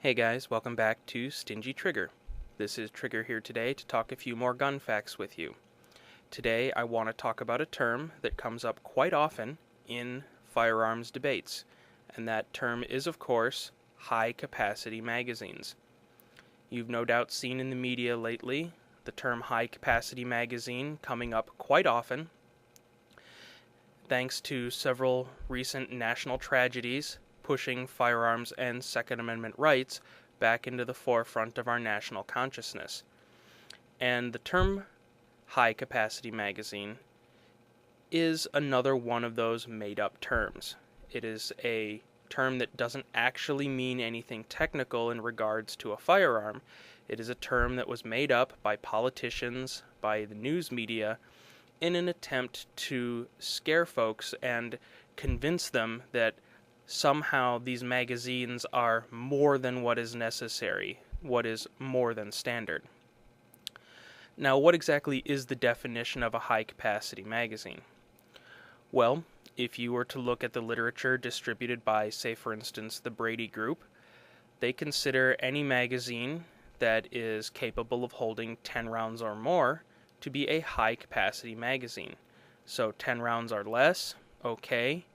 Hey guys, welcome back to Stingy Trigger. This is Trigger here today to talk a few more gun facts with you. Today I want to talk about a term that comes up quite often in firearms debates, and that term is of course high-capacity magazines. You've no doubt seen in the media lately the term high-capacity magazine coming up quite often, thanks to several recent national tragedies pushing firearms and Second Amendment rights back into the forefront of our national consciousness. And the term high-capacity magazine is another one of those made-up terms. It is a term that doesn't actually mean anything technical in regards to a firearm. It is a term that was made up by politicians, by the news media, in an attempt to scare folks and convince them that somehow these magazines are more than what is necessary, what is more than standard. Now, what exactly is the definition of a high-capacity magazine? Well, if you were to look at the literature distributed by, say for instance, the Brady Group, they consider any magazine that is capable of holding 10 rounds or more to be a high-capacity magazine. So 10 rounds or less, okay.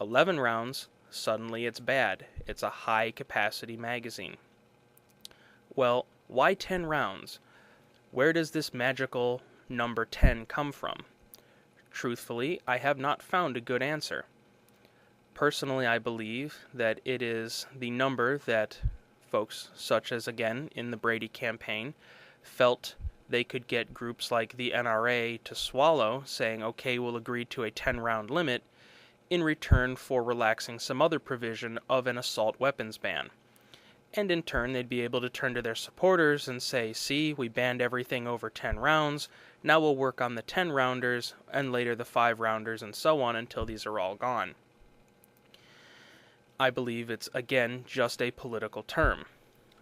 11 rounds, suddenly it's bad. It's a high-capacity magazine. Well, why 10 rounds? Where does this magical number 10 come from? Truthfully, I have not found a good answer. Personally, I believe that it is the number that folks, such as, again, in the Brady campaign, felt they could get groups like the NRA to swallow, saying, okay, we'll agree to a 10-round limit, in return for relaxing some other provision of an assault weapons ban. And in turn, they'd be able to turn to their supporters and say, see, we banned everything over 10 rounds, now we'll work on the 10-rounders, and later the 5-rounders, and so on until these are all gone. I believe it's, again, just a political term,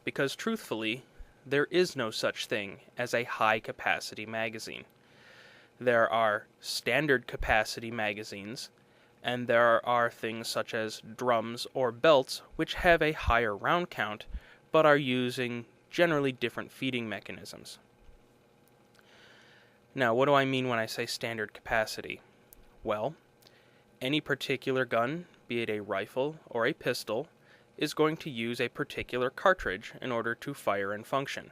because truthfully, there is no such thing as a high-capacity magazine. There are standard capacity magazines, and there are things such as drums or belts which have a higher round count, but are using generally different feeding mechanisms. Now, what do I mean when I say standard capacity? Well, any particular gun, be it a rifle or a pistol, is going to use a particular cartridge in order to fire and function.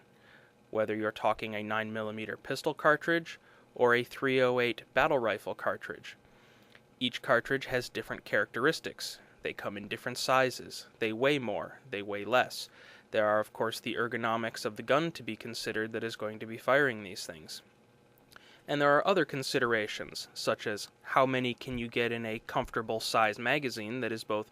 Whether you're talking a 9mm pistol cartridge or a .308 battle rifle cartridge. Each cartridge has different characteristics. They come in different sizes. They weigh more. They weigh less. There are, of course, the ergonomics of the gun to be considered that is going to be firing these things. And there are other considerations, such as how many can you get in a comfortable size magazine that is both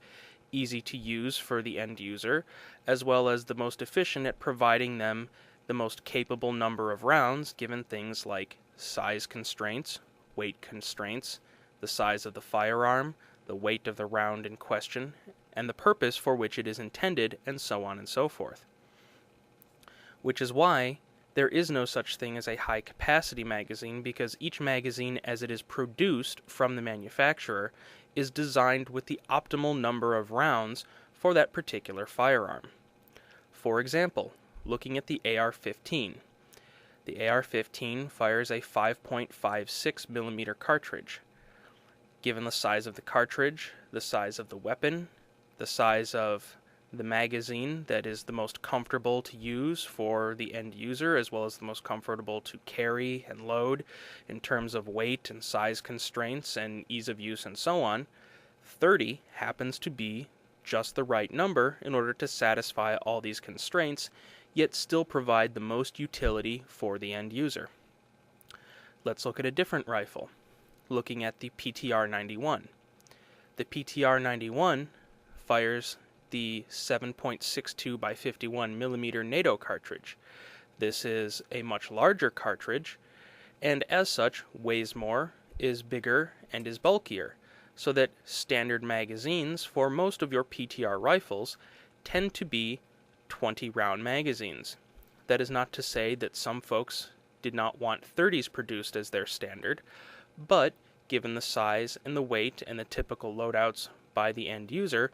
easy to use for the end user, as well as the most efficient at providing them the most capable number of rounds, given things like size constraints, weight constraints, the size of the firearm, the weight of the round in question, and the purpose for which it is intended, and so on and so forth. Which is why there is no such thing as a high-capacity magazine, because each magazine as it is produced from the manufacturer is designed with the optimal number of rounds for that particular firearm. For example, looking at the AR-15. The AR-15 fires a 5.56mm cartridge. Given the size of the cartridge, the size of the weapon, the size of the magazine that is the most comfortable to use for the end user, as well as the most comfortable to carry and load in terms of weight and size constraints and ease of use and so on, 30 happens to be just the right number in order to satisfy all these constraints, yet still provide the most utility for the end user. Let's look at a different rifle. Looking at the PTR-91. The PTR-91 fires the 7.62 by 51mm NATO cartridge. This is a much larger cartridge, and as such weighs more, is bigger, and is bulkier, so that standard magazines for most of your PTR rifles tend to be 20-round magazines. That is not to say that some folks did not want 30s produced as their standard, but given the size and the weight and the typical loadouts by the end user,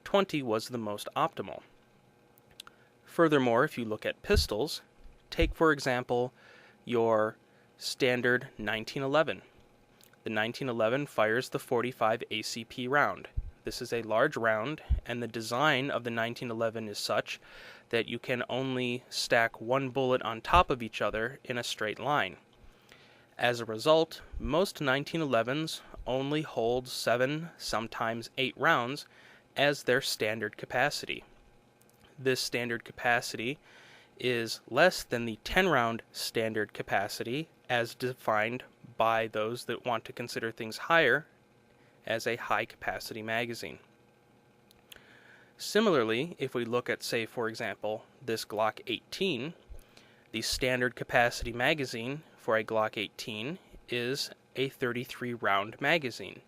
20 was the most optimal. Furthermore, if you look at pistols, take for example your standard 1911. The 1911 fires the 45 ACP round. This is a large round, and the design of the 1911 is such that you can only stack one bullet on top of each other in a straight line. As a result, most 1911s only hold 7, sometimes 8 rounds as their standard capacity. This standard capacity is less than the 10-round standard capacity as defined by those that want to consider things higher as a high-capacity magazine. Similarly, if we look at, say, for example, this Glock 18, the standard capacity magazine for a Glock 18 is a 33-round magazine.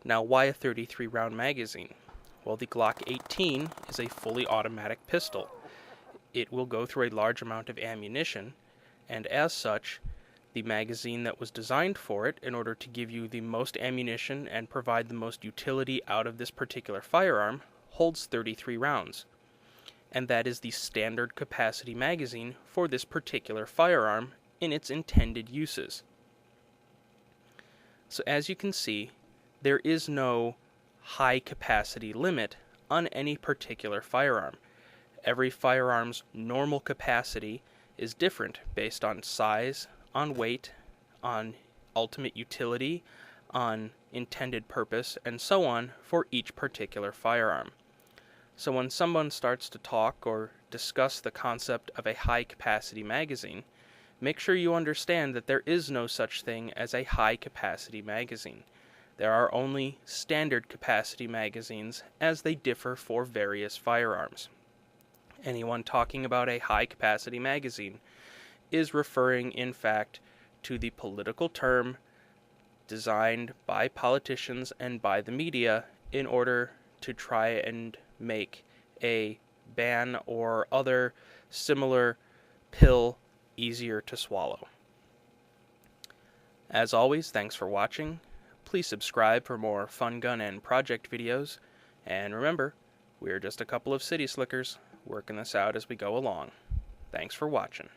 Now, why a 33-round magazine? Well, the Glock 18 is a fully automatic pistol. It will go through a large amount of ammunition, and as such, the magazine that was designed for it in order to give you the most ammunition and provide the most utility out of this particular firearm holds 33 rounds. And that is the standard capacity magazine for this particular firearm in its intended uses. So as you can see, there is no high capacity limit on any particular firearm. Every firearm's normal capacity is different based on size, on weight, on ultimate utility, on intended purpose, and so on for each particular firearm. So when someone starts to talk or discuss the concept of a high-capacity magazine, make sure you understand that there is no such thing as a high-capacity magazine. There are only standard capacity magazines as they differ for various firearms. Anyone talking about a high-capacity magazine is referring, in fact, to the political term designed by politicians and by the media in order to try and make a ban or other similar pill easier to swallow. As always, thanks for watching. Please subscribe for more fun gun and project videos. And remember, we're just a couple of city slickers working this out as we go along. Thanks for watching.